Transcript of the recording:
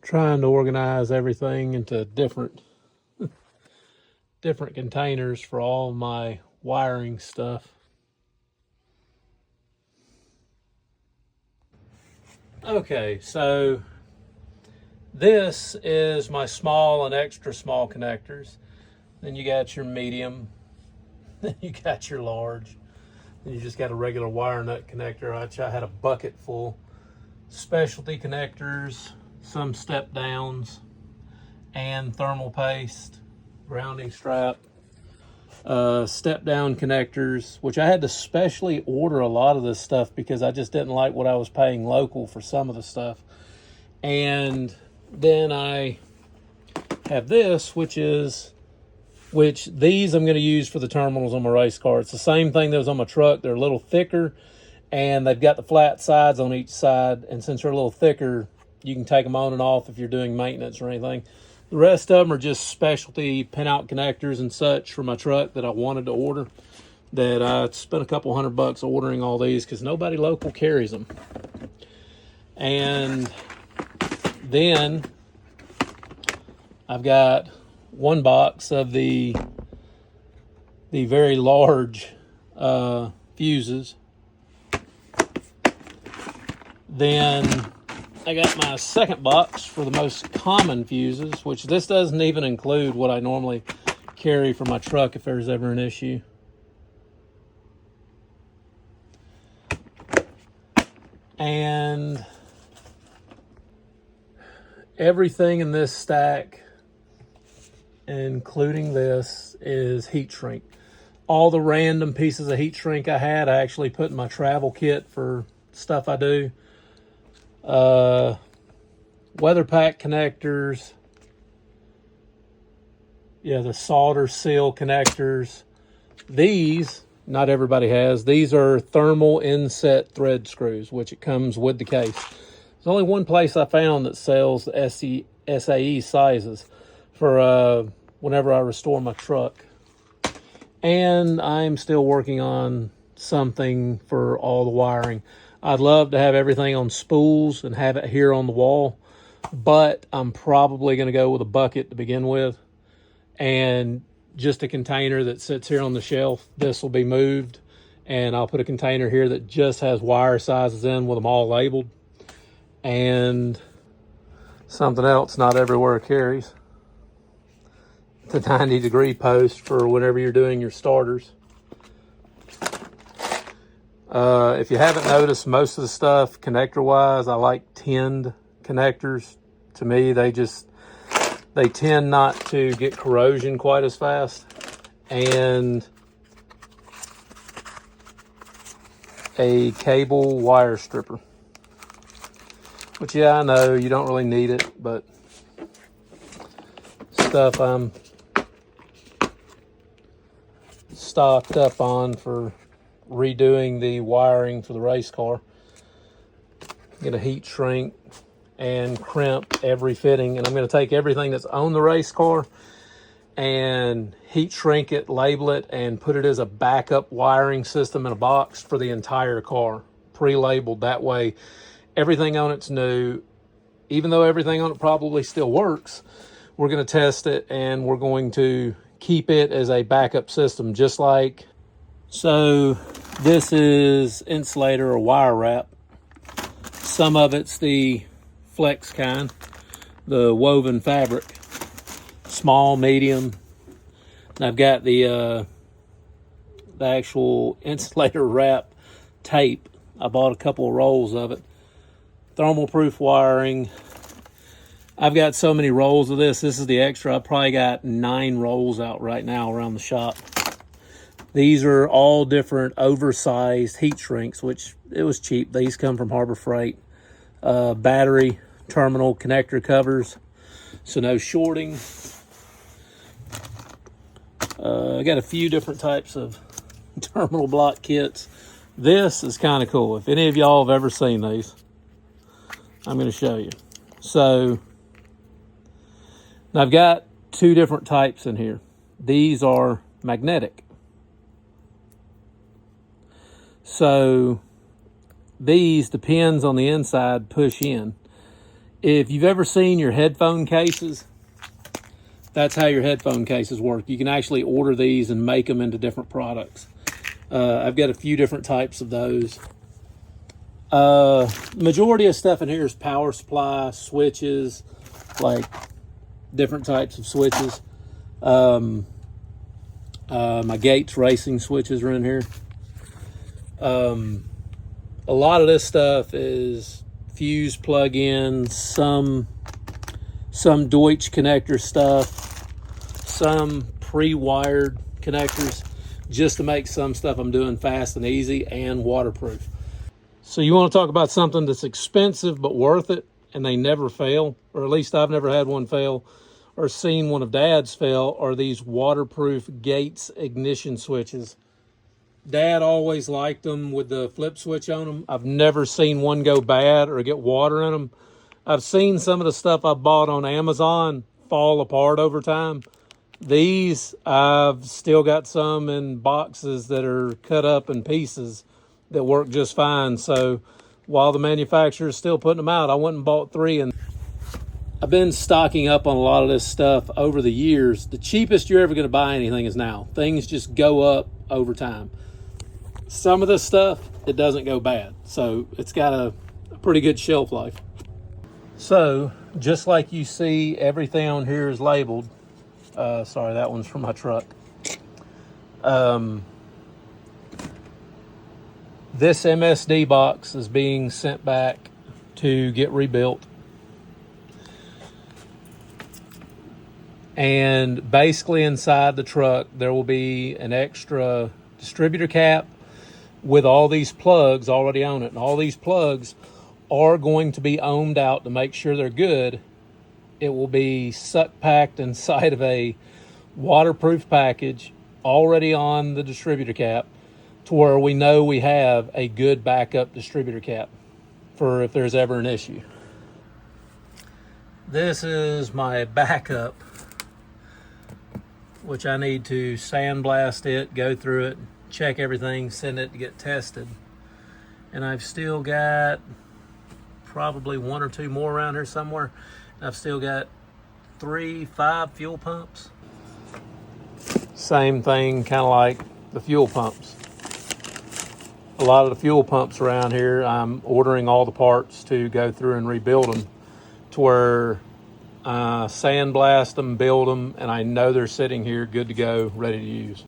trying to organize everything into different containers for all my wiring stuff. Okay, so this is my small and extra small connectors. Then you got your medium, then you got your large, then you just got a regular wire nut connector. I had a bucket full. Specialty connectors, some step downs, and thermal paste, grounding strap, step down connectors, which I had to specially order a lot of this stuff because I just didn't like what I was paying local for some of the stuff. And then I have this, which these I'm going to use for the terminals on my race car. It's the same thing that was on my truck. They're a little thicker, and they've got the flat sides on each side. And since they're a little thicker, you can take them on and off if you're doing maintenance or anything. The rest of them are just specialty pinout connectors and such for my truck that I wanted to order. That I spent a couple $100 ordering all these because nobody local carries them. And then I've got one box of the very large fuses. Then I got my second box for the most common fuses, which this doesn't even include what I normally carry for my truck if there's ever an issue. And everything in this stack, including this, is heat shrink. All the random pieces of heat shrink I had, I actually put in my travel kit for stuff I do. Weather pack connectors. Yeah, the solder seal connectors. These, not everybody has. These are thermal inset thread screws, which it comes with the case. There's only one place I found that sells the SAE sizes for whenever I restore my truck. And I'm still working on something for all the wiring. I'd love to have everything on spools and have it here on the wall, but I'm probably going to go with a bucket to begin with and just a container that sits here on the shelf. This will be moved, and I'll put a container here that just has wire sizes in with them all labeled, and something else not everywhere carries. The 90-degree post for whenever you're doing your starters. If you haven't noticed, most of the stuff connector-wise, I like tinned connectors. To me, they tend not to get corrosion quite as fast. And a cable wire stripper. Which, yeah, I know you don't really need it, but stuff I'm stocked up on for redoing the wiring for the race car. Get a heat shrink and crimp every fitting, and I'm going to take everything that's on the race car and heat shrink it, label it, and put it as a backup wiring system in a box for the entire car, pre-labeled. That way everything on it's new. Even though everything on it probably still works, we're going to test it and we're going to keep it as a backup system, just like so. This is insulator or wire wrap. Some of it's the flex kind, the woven fabric, small, medium. And I've got the actual insulator wrap tape. I bought a couple of rolls of it. Thermal proof wiring. I've got so many rolls of this. This is the extra. I probably got 9 rolls out right now around the shop. These are all different oversized heat shrinks, which it was cheap. These come from Harbor Freight. Battery terminal connector covers, so no shorting. I got a few different types of terminal block kits. This is kind of cool. If any of y'all have ever seen these, I'm going to show you. So I've got 2 different types in here. These are magnetic. So these, the pins on the inside push in. If you've ever seen your headphone cases, that's how your headphone cases work. You can actually order these and make them into different products. I've got a few different types of those. Majority of stuff in here is power supply, switches, like different types of switches. My Gates racing switches are in here. A lot of this stuff is fuse plug-ins, some Deutsch connector stuff, some pre-wired connectors, just to make some stuff I'm doing fast and easy and waterproof. So you want to talk about something that's expensive but worth it, and they never fail, or at least I've never had one fail or seen one of Dad's fail, are these waterproof Gates ignition switches. Dad always liked them with the flip switch on them. I've never seen one go bad or get water in them. I've seen some of the stuff I bought on Amazon fall apart over time. These, I've still got some in boxes that are cut up in pieces that work just fine. So while the manufacturer is still putting them out, I went and bought 3. And I've been stocking up on a lot of this stuff over the years. The cheapest you're ever going to buy anything is now. Things just go up over time. Some of this stuff, it doesn't go bad. So it's got a pretty good shelf life. So just like you see, everything on here is labeled. Sorry, that one's from my truck. This MSD box is being sent back to get rebuilt. And basically inside the truck, there will be an extra distributor cap with all these plugs already on it. And all these plugs are going to be ohmed out to make sure they're good. It will be suck packed inside of a waterproof package already on the distributor cap, to where we know we have a good backup distributor cap for if there's ever an issue. This is my backup, which I need to sandblast it, go through it, check everything, send it to get tested. And I've still got probably 1 or 2 more around here somewhere. I've still got 5 fuel pumps. Same thing, kind of like the fuel pumps. A lot of the fuel pumps around here, I'm ordering all the parts to go through and rebuild them, to where sandblast them, build them, and I know they're sitting here good to go, ready to use.